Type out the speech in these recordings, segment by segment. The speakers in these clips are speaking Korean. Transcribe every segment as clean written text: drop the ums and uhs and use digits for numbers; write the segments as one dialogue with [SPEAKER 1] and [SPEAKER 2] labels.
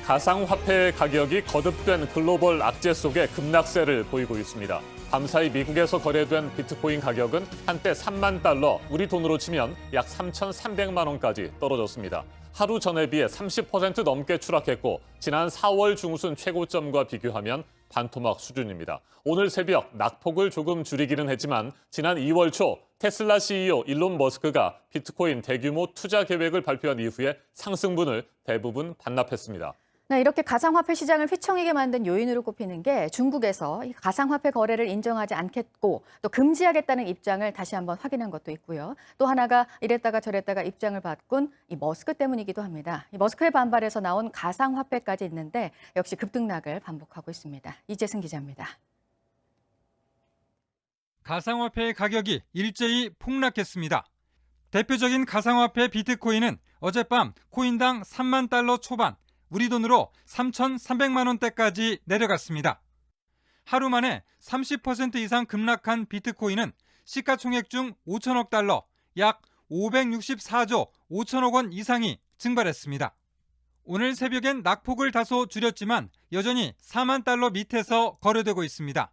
[SPEAKER 1] 가상화폐 가격이 거듭된 글로벌 악재 속에 급락세를 보이고 있습니다. 밤사이 미국에서 거래된 비트코인 가격은 한때 3만 달러, 우리 돈으로 치면 약 3,300만 원까지 떨어졌습니다. 하루 전에 비해 30% 넘게 추락했고 지난 4월 중순 최고점과 비교하면 반토막 수준입니다. 오늘 새벽 낙폭을 조금 줄이기는 했지만 지난 2월 초 테슬라 CEO 일론 머스크가 비트코인 대규모 투자 계획을 발표한 이후에 상승분을 대부분 반납했습니다.
[SPEAKER 2] 네, 이렇게 가상화폐 시장을 휘청이게 만든 요인으로 꼽히는 게 중국에서 이 가상화폐 거래를 인정하지 않겠고 또 금지하겠다는 입장을 다시 한번 확인한 것도 있고요. 또 하나가 이랬다가 저랬다가 입장을 바꾼 이 머스크 때문이기도 합니다. 이 머스크의 반발에서 나온 가상화폐까지 있는데 역시 급등락을 반복하고 있습니다. 이재승 기자입니다.
[SPEAKER 3] 가상화폐의 가격이 일제히 폭락했습니다. 대표적인 가상화폐 비트코인은 어젯밤 코인당 3만 달러 초반, 우리 돈으로 3,300만 원대까지 내려갔습니다. 하루 만에 30% 이상 급락한 비트코인은 시가총액 중 5천억 달러, 약 564조 5천억 원 이상이 증발했습니다. 오늘 새벽엔 낙폭을 다소 줄였지만 여전히 4만 달러 밑에서 거래되고 있습니다.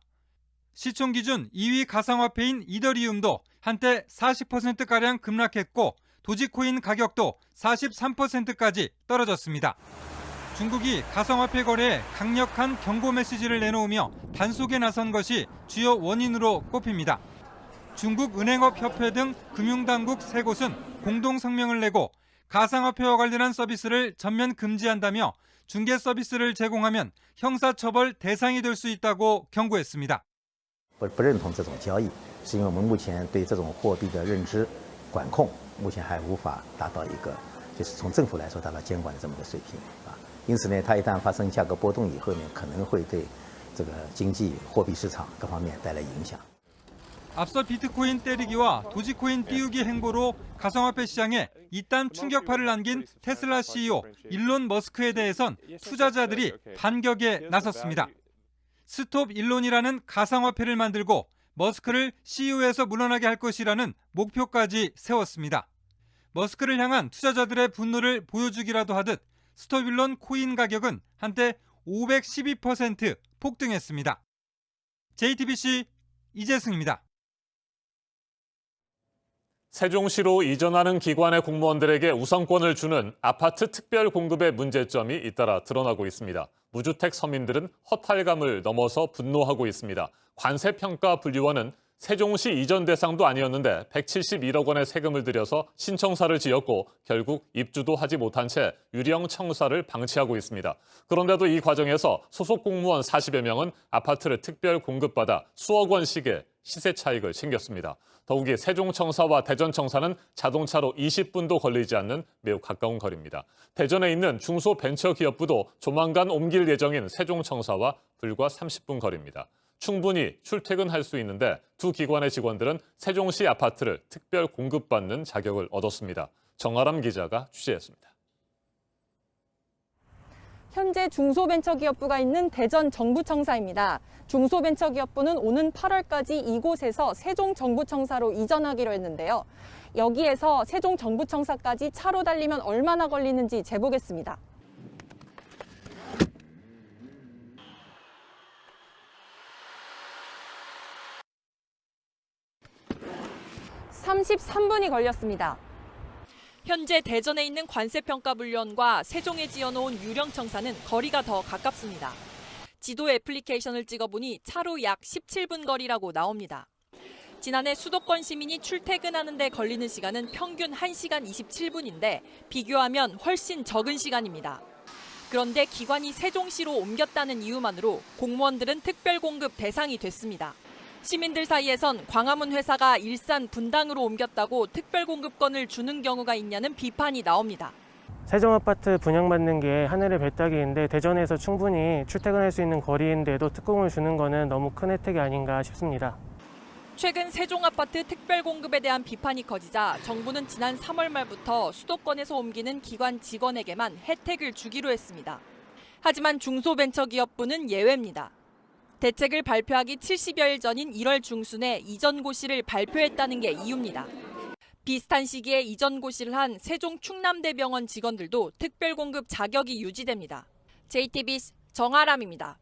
[SPEAKER 3] 시총 기준 2위 가상화폐인 이더리움도 한때 40%가량 급락했고 도지코인 가격도 43%까지 떨어졌습니다. 중국이 가상화폐 거래에 강력한 경고 메시지를 내놓으며 단속에 나선 것이 주요 원인으로 꼽힙니다. 중국은행업협회 등 금융당국 3곳은 공동 성명을 내고 가상화폐와 관련한 서비스를 전면 금지한다며 중개 서비스를 제공하면 형사처벌 대상이 될 수 있다고 경고했습니다.
[SPEAKER 4] 不认同这种交易，是因为我们目前对这种货币的认知管控目前还无法达到一个就是从政府来说达到监管的这么个水平啊。因此呢，它一旦发生价格波动以后呢，可能会对这个经济、货币市场各方面带来影响。
[SPEAKER 3] 앞서 비트코인 때리기와 도지코인 띄우기 행보로 가상화폐 시장에 이딴 충격파를 안긴 테슬라 CEO 일론 머스크에 대해선 투자자들이 반격에 나섰습니다. 스톱 일론이라는 가상화폐를 만들고 머스크를 CEO에서 물러나게 할 것이라는 목표까지 세웠습니다. 머스크를 향한 투자자들의 분노를 보여주기라도 하듯 스톱 일론 코인 가격은 한때 512% 폭등했습니다. JTBC 이재승입니다.
[SPEAKER 1] 세종시로 이전하는 기관의 공무원들에게 우선권을 주는 아파트 특별 공급의 문제점이 잇따라 드러나고 있습니다. 무주택 서민들은 허탈감을 넘어서 분노하고 있습니다. 관세평가분류원은 세종시 이전 대상도 아니었는데 171억 원의 세금을 들여서 신청사를 지었고 결국 입주도 하지 못한 채 유령 청사를 방치하고 있습니다. 그런데도 이 과정에서 소속 공무원 40여 명은 아파트를 특별 공급받아 수억 원씩의 시세 차익을 챙겼습니다. 더욱이 세종청사와 대전청사는 자동차로 20분도 걸리지 않는 매우 가까운 거리입니다. 대전에 있는 중소벤처기업부도 조만간 옮길 예정인 세종청사와 불과 30분 거리입니다. 충분히 출퇴근할 수 있는데 두 기관의 직원들은 세종시 아파트를 특별 공급받는 자격을 얻었습니다. 정아람 기자가 취재했습니다.
[SPEAKER 5] 현재 중소벤처기업부가 있는 대전 정부청사입니다. 중소벤처기업부는 오는 8월까지 이곳에서 세종정부청사로 이전하기로 했는데요. 여기에서 세종정부청사까지 차로 달리면 얼마나 걸리는지 재보겠습니다. 33분이 걸렸습니다.
[SPEAKER 6] 현재 대전에 있는 관세평가분류원과 세종에 지어놓은 유령청사는 거리가 더 가깝습니다. 지도 애플리케이션을 찍어보니 차로 약 17분 거리라고 나옵니다. 지난해 수도권 시민이 출퇴근하는 데 걸리는 시간은 평균 1시간 27분인데 비교하면 훨씬 적은 시간입니다. 그런데 기관이 세종시로 옮겼다는 이유만으로 공무원들은 특별공급 대상이 됐습니다. 시민들 사이에선 광화문 회사가 일산 분당으로 옮겼다고 특별공급권을 주는 경우가 있냐는 비판이 나옵니다.
[SPEAKER 7] 세종아파트 분양받는 게 하늘의 별따기인데 대전에서 충분히 출퇴근할 수 있는 거리인데도 특공을 주는 거는 너무 큰 혜택이 아닌가 싶습니다.
[SPEAKER 6] 최근 세종아파트 특별공급에 대한 비판이 커지자 정부는 지난 3월 말부터 수도권에서 옮기는 기관 직원에게만 혜택을 주기로 했습니다. 하지만 중소벤처기업부는 예외입니다. 대책을 발표하기 70여일 전인 1월 중순에 이전 고시를 발표했다는 게 이유입니다. 비슷한 시기에 이전 고시를 한 세종 충남대병원 직원들도 특별공급 자격이 유지됩니다. JTBC 정아람입니다.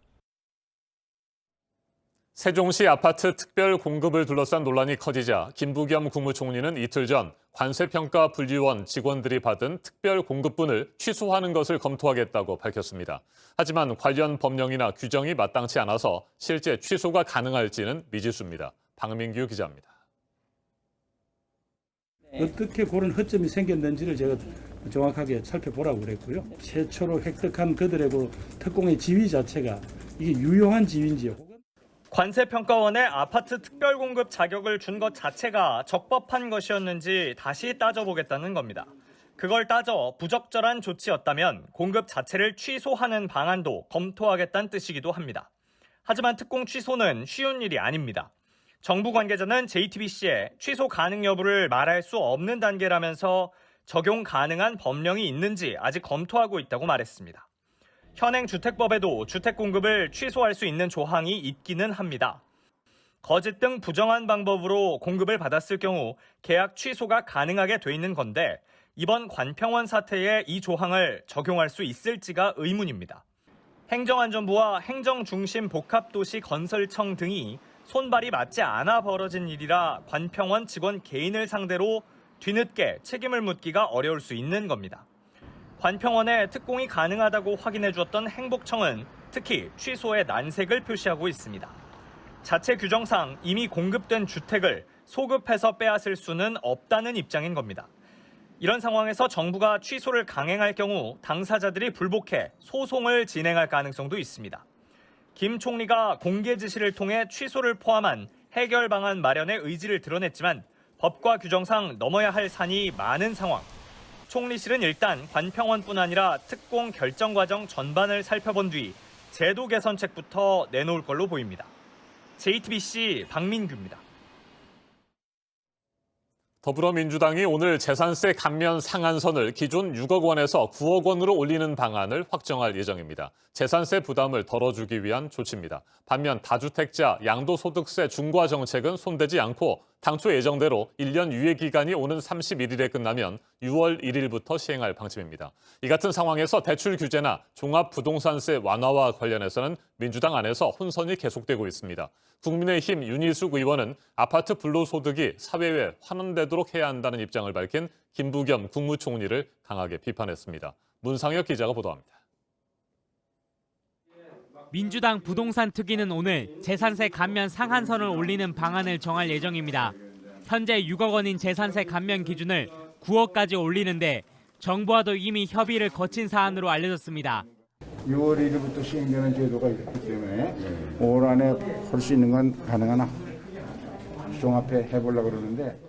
[SPEAKER 1] 세종시 아파트 특별 공급을 둘러싼 논란이 커지자 김부겸 국무총리는 이틀 전 관세평가분류원 직원들이 받은 특별 공급분을 취소하는 것을 검토하겠다고 밝혔습니다. 하지만 관련 법령이나 규정이 마땅치 않아서 실제 취소가 가능할지는 미지수입니다. 박민규 기자입니다.
[SPEAKER 8] 어떻게 그런 허점이 생겼는지를 제가 정확하게 살펴보라고 그랬고요. 최초로 획득한 그들의 그 특공의 지위 자체가 이게 유효한 지위인지요.
[SPEAKER 9] 관세평가원에 아파트 특별공급 자격을 준 것 자체가 적법한 것이었는지 다시 따져보겠다는 겁니다. 그걸 따져 부적절한 조치였다면 공급 자체를 취소하는 방안도 검토하겠다는 뜻이기도 합니다. 하지만 특공 취소는 쉬운 일이 아닙니다. 정부 관계자는 JTBC에 취소 가능 여부를 말할 수 없는 단계라면서 적용 가능한 법령이 있는지 아직 검토하고 있다고 말했습니다. 현행 주택법에도 주택 공급을 취소할 수 있는 조항이 있기는 합니다. 거짓 등 부정한 방법으로 공급을 받았을 경우 계약 취소가 가능하게 돼 있는 건데 이번 관평원 사태에 이 조항을 적용할 수 있을지가 의문입니다. 행정안전부와 행정중심복합도시건설청 등이 손발이 맞지 않아 벌어진 일이라 관평원 직원 개인을 상대로 뒤늦게 책임을 묻기가 어려울 수 있는 겁니다. 관평원에 특공이 가능하다고 확인해 주었던 행복청은 특히 취소에 난색을 표시하고 있습니다. 자체 규정상 이미 공급된 주택을 소급해서 빼앗을 수는 없다는 입장인 겁니다. 이런 상황에서 정부가 취소를 강행할 경우 당사자들이 불복해 소송을 진행할 가능성도 있습니다. 김 총리가 공개 지시를 통해 취소를 포함한 해결 방안 마련의 의지를 드러냈지만 법과 규정상 넘어야 할 산이 많은 상황. 총리실은 일단 관평원뿐 아니라 특공 결정 과정 전반을 살펴본 뒤 제도 개선책부터 내놓을 걸로 보입니다. JTBC 박민규입니다.
[SPEAKER 1] 더불어민주당이 오늘 재산세 감면 상한선을 기존 6억 원에서 9억 원으로 올리는 방안을 확정할 예정입니다. 재산세 부담을 덜어주기 위한 조치입니다. 반면 다주택자 양도소득세 중과 정책은 손대지 않고 당초 예정대로 1년 유예 기간이 오는 31일에 끝나면 6월 1일부터 시행할 방침입니다. 이 같은 상황에서 대출 규제나 종합부동산세 완화와 관련해서는 민주당 안에서 혼선이 계속되고 있습니다. 국민의힘 윤희숙 의원은 아파트 불로소득이 사회에 환원되도록 해야 한다는 입장을 밝힌 김부겸 국무총리를 강하게 비판했습니다. 문상혁 기자가 보도합니다.
[SPEAKER 10] 민주당 부동산 특위는 오늘 재산세 감면 상한선을 올리는 방안을 정할 예정입니다. 현재 6억 원인 재산세 감면 기준을 9억까지 올리는데 정부와도 이미 협의를 거친 사안으로 알려졌습니다.
[SPEAKER 11] 6월 1일부터 시행되는 제도가 있기 때문에 올 안에 할 수 있는 건 가능하나 종합해 해보려고 그러는데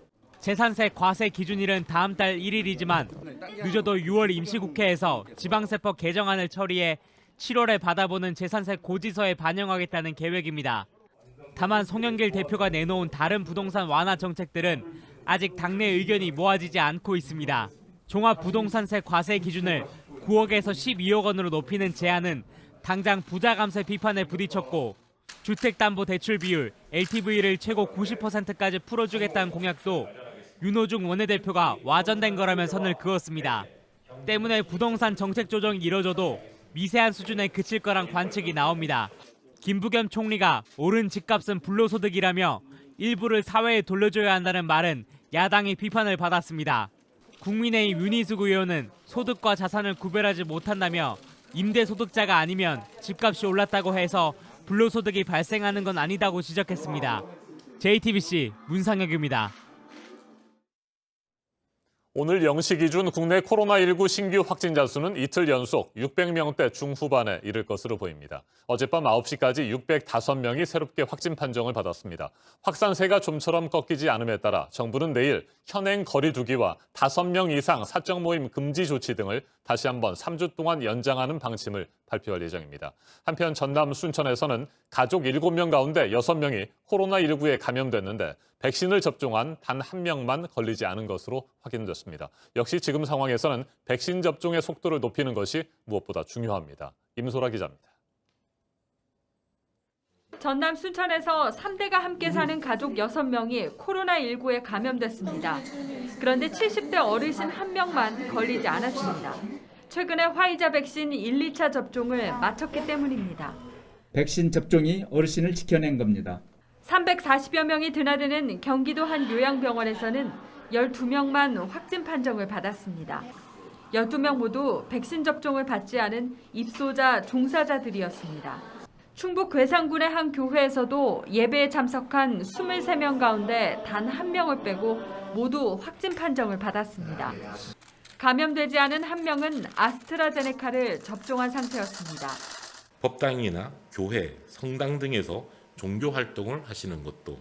[SPEAKER 10] 재산세 과세 기준일은 다음 달 1일이지만 늦어도 6월 임시국회에서 지방세법 개정안을 처리해 7월에 받아보는 재산세 고지서에 반영하겠다는 계획입니다. 다만 송영길 대표가 내놓은 다른 부동산 완화 정책들은 아직 당내 의견이 모아지지 않고 있습니다. 종합부동산세 과세 기준을 9억에서 12억 원으로 높이는 제안은 당장 부자 감세 비판에 부딪혔고 주택담보대출 비율 LTV를 최고 90%까지 풀어주겠다는 공약도 윤호중 원내대표가 와전된 거라면 선을 그었습니다. 때문에 부동산 정책 조정이 이뤄져도 미세한 수준에 그칠 거란 관측이 나옵니다. 김부겸 총리가 오른 집값은 불로소득이라며 일부를 사회에 돌려줘야 한다는 말은 야당의 비판을 받았습니다. 국민의힘 윤희숙 의원은 소득과 자산을 구별하지 못한다며 임대소득자가 아니면 집값이 올랐다고 해서 불로소득이 발생하는 건 아니다고 지적했습니다. JTBC 문상혁입니다.
[SPEAKER 1] 오늘 0시 기준 국내 코로나19 신규 확진자 수는 이틀 연속 600명대 중후반에 이를 것으로 보입니다. 어젯밤 9시까지 605명이 새롭게 확진 판정을 받았습니다. 확산세가 좀처럼 꺾이지 않음에 따라 정부는 내일 현행 거리 두기와 5명 이상 사적 모임 금지 조치 등을 다시 한번 3주 동안 연장하는 방침을 발표할 예정입니다. 한편 전남 순천에서는 가족 7명 가운데 6명이 코로나19에 감염됐는데 백신을 접종한 단 1명만 걸리지 않은 것으로 확인됐습니다. 역시 지금 상황에서는 백신 접종의 속도를 높이는 것이 무엇보다 중요합니다. 임소라 기자입니다.
[SPEAKER 12] 전남 순천에서 3대가 함께 사는 가족 6명이 코로나19에 감염됐습니다. 그런데 70대 어르신 1명만 걸리지 않았습니다. 최근에 화이자 백신 1, 2차 접종을 마쳤기 때문입니다.
[SPEAKER 13] 백신 접종이 어르신을 지켜낸 겁니다.
[SPEAKER 12] 340여 명이 드나드는 경기도 한 요양병원에서는 12명만 확진 판정을 받았습니다. 12명 모두 백신 접종을 받지 않은 입소자 종사자들이었습니다. 충북 괴산군의 한 교회에서도 예배에 참석한 23명 가운데 단 1명을 빼고 모두 확진 판정을 받았습니다. 감염되지 않은 1명은 아스트라제네카를 접종한 상태였습니다.
[SPEAKER 14] 법당이나 교회, 성당 등에서 종교 활동을 하시는 것도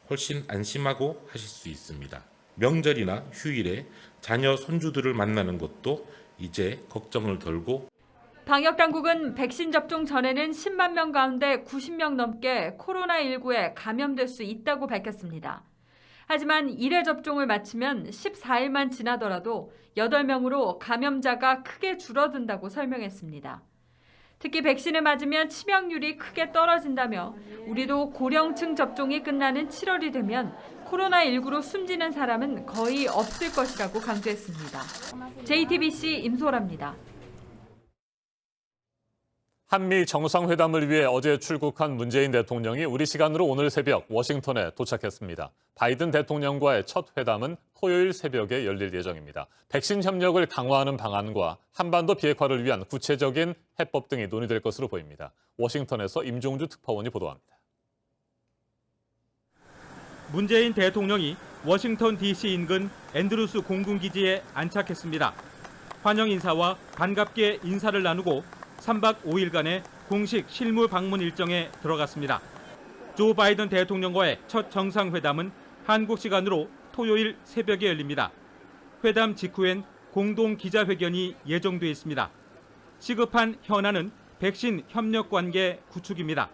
[SPEAKER 14] 훨씬 안심하고 하실 수 있습니다. 명절이나 휴일에 자녀 손주들을 만나는 것도 이제 걱정을 덜고
[SPEAKER 12] 방역당국은 백신 접종 전에는 10만 명 가운데 90명 넘게 코로나19에 감염될 수 있다고 밝혔습니다. 하지만 1회 접종을 마치면 14일만 지나더라도 8명으로 감염자가 크게 줄어든다고 설명했습니다. 특히 백신을 맞으면 치명률이 크게 떨어진다며 우리도 고령층 접종이 끝나는 7월이 되면 코로나19로 숨지는 사람은 거의 없을 것이라고 강조했습니다. JTBC 임소라입니다.
[SPEAKER 1] 한미 정상회담을 위해 어제 출국한 문재인 대통령이 우리 시간으로 오늘 새벽 워싱턴에 도착했습니다. 바이든 대통령과의 첫 회담은 토요일 새벽에 열릴 예정입니다. 백신 협력을 강화하는 방안과 한반도 비핵화를 위한 구체적인 해법 등이 논의될 것으로 보입니다. 워싱턴에서 임종주 특파원이 보도합니다.
[SPEAKER 3] 문재인 대통령이 워싱턴 DC 인근 앤드루스 공군기지에 안착했습니다. 환영 인사와 반갑게 인사를 나누고 3박 5일간의 공식 실무 방문 일정에 들어갔습니다. 조 바이든 대통령과의 첫 정상회담은 한국 시간으로 토요일 새벽에 열립니다. 회담 직후엔 공동 기자회견이 예정돼 있습니다. 시급한 현안은 백신 협력 관계 구축입니다.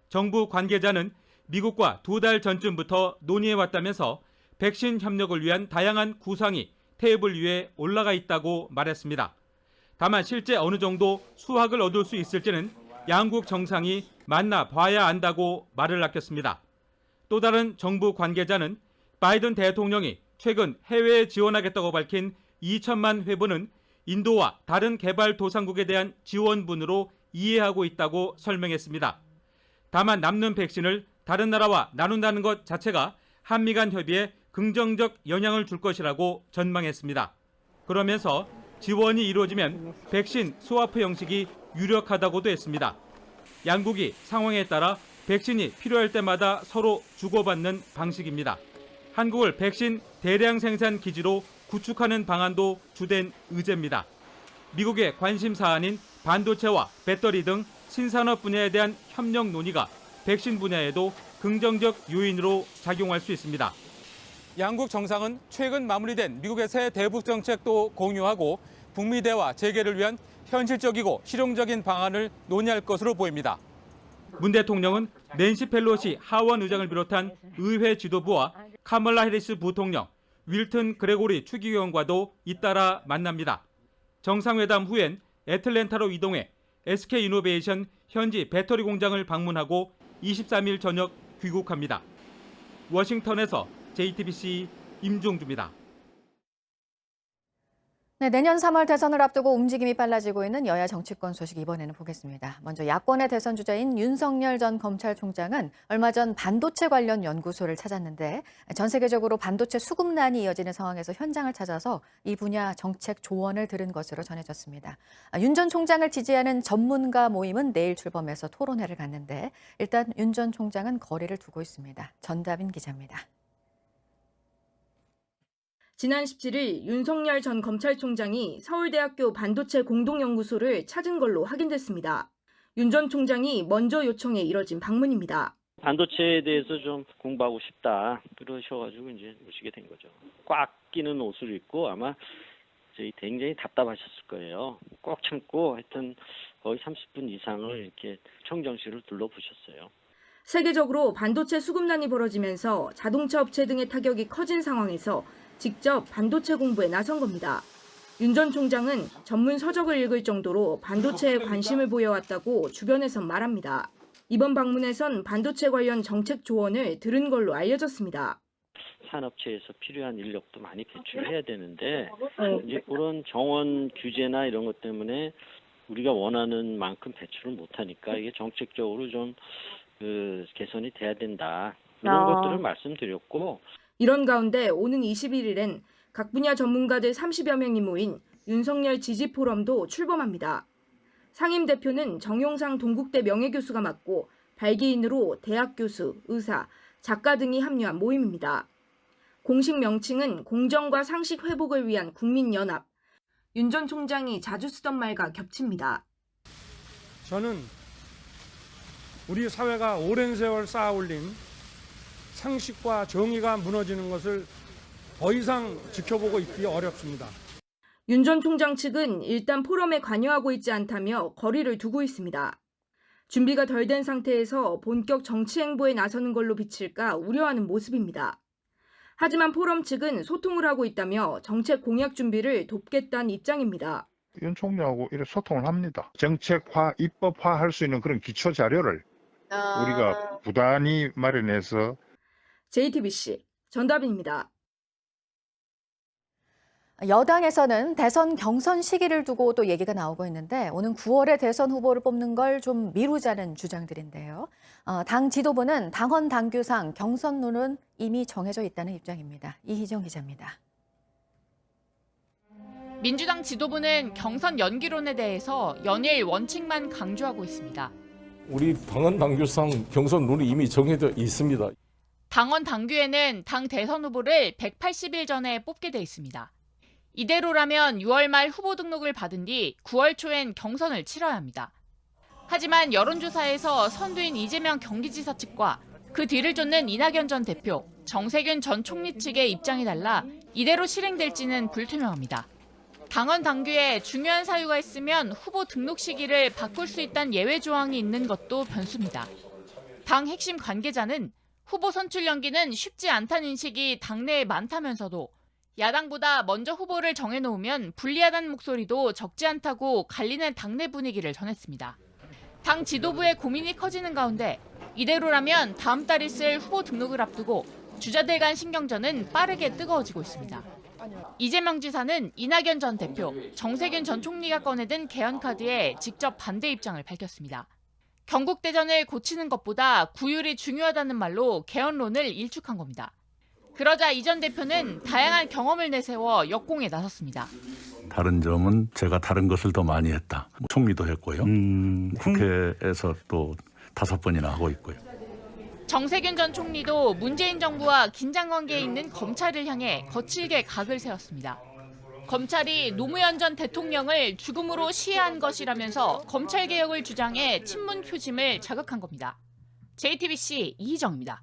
[SPEAKER 3] 정부 관계자는 미국과 2달 전쯤부터 논의해왔다면서 백신 협력을 위한 다양한 구상이 테이블 위에 올라가 있다고 말했습니다. 다만 실제 어느 정도 수확을 얻을 수 있을지는 양국 정상이 만나봐야 안다고 말을 아꼈습니다. 또 다른 정부 관계자는 바이든 대통령이 최근 해외에 지원하겠다고 밝힌 2천만 회분은 인도와 다른 개발도상국에 대한 지원분으로 이해하고 있다고 설명했습니다. 다만 남는 백신을 다른 나라와 나눈다는 것 자체가 한미 간 협의에 긍정적 영향을 줄 것이라고 전망했습니다. 그러면서 지원이 이루어지면 백신 스와프 형식이 유력하다고도 했습니다. 양국이 상황에 따라 백신이 필요할 때마다 서로 주고받는 방식입니다. 한국을 백신 대량 생산 기지로 구축하는 방안도 주된 의제입니다. 미국의 관심 사안인 반도체와 배터리 등 신산업 분야에 대한 협력 논의가 백신 분야에도 긍정적 요인으로 작용할 수 있습니다. 양국 정상은 최근 마무리된 미국의 새 대북 정책도 공유하고 북미 대화 재개를 위한 현실적이고 실용적인 방안을 논의할 것으로 보입니다. 문 대통령은 낸시 펠로시 하원 의장을 비롯한 의회 지도부와 카멀라 해리스 부통령, 윌튼 그레고리 추기위원과도 잇따라 만납니다. 정상회담 후엔 애틀랜타로 이동해 SK이노베이션 현지 배터리 공장을 방문하고 23일 저녁 귀국합니다. 워싱턴에서 JTBC 임종주입니다.
[SPEAKER 2] 네, 내년 3월 대선을 앞두고 움직임이 빨라지고 있는 여야 정치권 소식 이번에는 보겠습니다. 먼저 야권의 대선 주자인 윤석열 전 검찰총장은 얼마 전 반도체 관련 연구소를 찾았는데 전 세계적으로 반도체 수급난이 이어지는 상황에서 현장을 찾아서 이 분야 정책 조언을 들은 것으로 전해졌습니다. 윤 전 총장을 지지하는 전문가 모임은 내일 출범해서 토론회를 갖는데 일단 윤 전 총장은 거리를 두고 있습니다. 전다빈 기자입니다.
[SPEAKER 15] 지난 17일 윤석열 전 검찰총장이 서울대학교 반도체 공동연구소를 찾은 걸로 확인됐습니다. 윤 전 총장이 먼저 요청해 이뤄진 방문입니다.
[SPEAKER 16] 반도체에 대해서 좀 공부하고 싶다 그러셔가지고 이제 오시게 된 거죠. 꽉 끼는 옷을 입고 아마 저희 굉장히 답답하셨을 거예요. 꼭 참고 하여튼 거의 30분 이상을 이렇게 청정실을 둘러보셨어요.
[SPEAKER 15] 세계적으로 반도체 수급난이 벌어지면서 자동차 업체 등의 타격이 커진 상황에서 직접 반도체 공부에 나선 겁니다. 윤 전 총장은 전문 서적을 읽을 정도로 반도체에 관심을 보여왔다고 주변에선 말합니다. 이번 방문에선 반도체 관련 정책 조언을 들은 걸로 알려졌습니다.
[SPEAKER 16] 산업체에서 필요한 인력도 많이 배출해야 되는데 이제 그런 정원 규제나 이런 것 때문에 우리가 원하는 만큼 배출을 못하니까 이게 정책적으로 좀 개선이 돼야 된다. 이런 것들을 말씀드렸고
[SPEAKER 15] 이런 가운데 오는 21일엔 각 분야 전문가들 30여 명이 모인 윤석열 지지 포럼도 출범합니다. 상임 대표는 정용상 동국대 명예교수가 맡고 발기인으로 대학 교수, 의사, 작가 등이 합류한 모임입니다. 공식 명칭은 공정과 상식 회복을 위한 국민연합. 윤 전 총장이 자주 쓰던 말과 겹칩니다.
[SPEAKER 8] 저는 우리 사회가 오랜 세월 쌓아올린 상식과 정의가 무너지는 것을 더 이상 지켜보고 있기 어렵습니다.
[SPEAKER 15] 윤 전 총장 측은 일단 포럼에 관여하고 있지 않다며 거리를 두고 있습니다. 준비가 덜 된 상태에서 본격 정치 행보에 나서는 걸로 비칠까 우려하는 모습입니다. 하지만 포럼 측은 소통을 하고 있다며 정책 공약 준비를 돕겠다는 입장입니다.
[SPEAKER 11] 윤 총리하고 이렇게 소통을 합니다. 정책화, 입법화할 수 있는 그런 기초 자료를 우리가 부단히 마련해서
[SPEAKER 15] JTBC 전다빈입니다.
[SPEAKER 2] 여당에서는 대선 경선 시기를 두고 또 얘기가 나오고 있는데 오는 9월에 대선 후보를 뽑는 걸 좀 미루자는 주장들인데요. 당 지도부는 당헌 당규상 경선룰은 이미 정해져 있다는 입장입니다. 이희정 기자입니다.
[SPEAKER 17] 민주당 지도부는 경선 연기론에 대해서 연일 원칙만 강조하고 있습니다.
[SPEAKER 18] 우리 당헌 당규상 경선 룰이 이미 정해져 있습니다.
[SPEAKER 17] 당헌 당규에는 당 대선 후보를 180일 전에 뽑게 돼 있습니다. 이대로라면 6월 말 후보 등록을 받은 뒤 9월 초엔 경선을 치러야 합니다. 하지만 여론조사에서 선두인 이재명 경기지사 측과 그 뒤를 쫓는 이낙연 전 대표, 정세균 전 총리 측의 입장이 달라 이대로 실행될지는 불투명합니다. 당헌 당규에 중요한 사유가 있으면 후보 등록 시기를 바꿀 수 있다는 예외 조항이 있는 것도 변수입니다. 당 핵심 관계자는 후보 선출 연기는 쉽지 않다는 인식이 당내에 많다면서도 야당보다 먼저 후보를 정해놓으면 불리하다는 목소리도 적지 않다고 갈리는 당내 분위기를 전했습니다. 당 지도부의 고민이 커지는 가운데 이대로라면 다음 달 있을 후보 등록을 앞두고 주자들 간 신경전은 빠르게 뜨거워지고 있습니다. 이재명 지사는 이낙연 전 대표, 정세균 전 총리가 꺼내든 개헌카드에 직접 반대 입장을 밝혔습니다. 경국대전을 고치는 것보다 구휼이 중요하다는 말로 개헌론을 일축한 겁니다. 그러자 이 전 대표는 다양한 경험을 내세워 역공에 나섰습니다.
[SPEAKER 19] 다른 점은 제가 다른 것을 더 많이 했다. 총리도 했고요. 국회에서 또 5번이나 하고 있고요.
[SPEAKER 17] 정세균 전 총리도 문재인 정부와 긴장관계에 있는 검찰을 향해 거칠게 각을 세웠습니다. 검찰이 노무현 전 대통령을 죽음으로 시해한 것이라면서 검찰개혁을 주장해 친문 표심을 자극한 겁니다. JTBC 이희정입니다.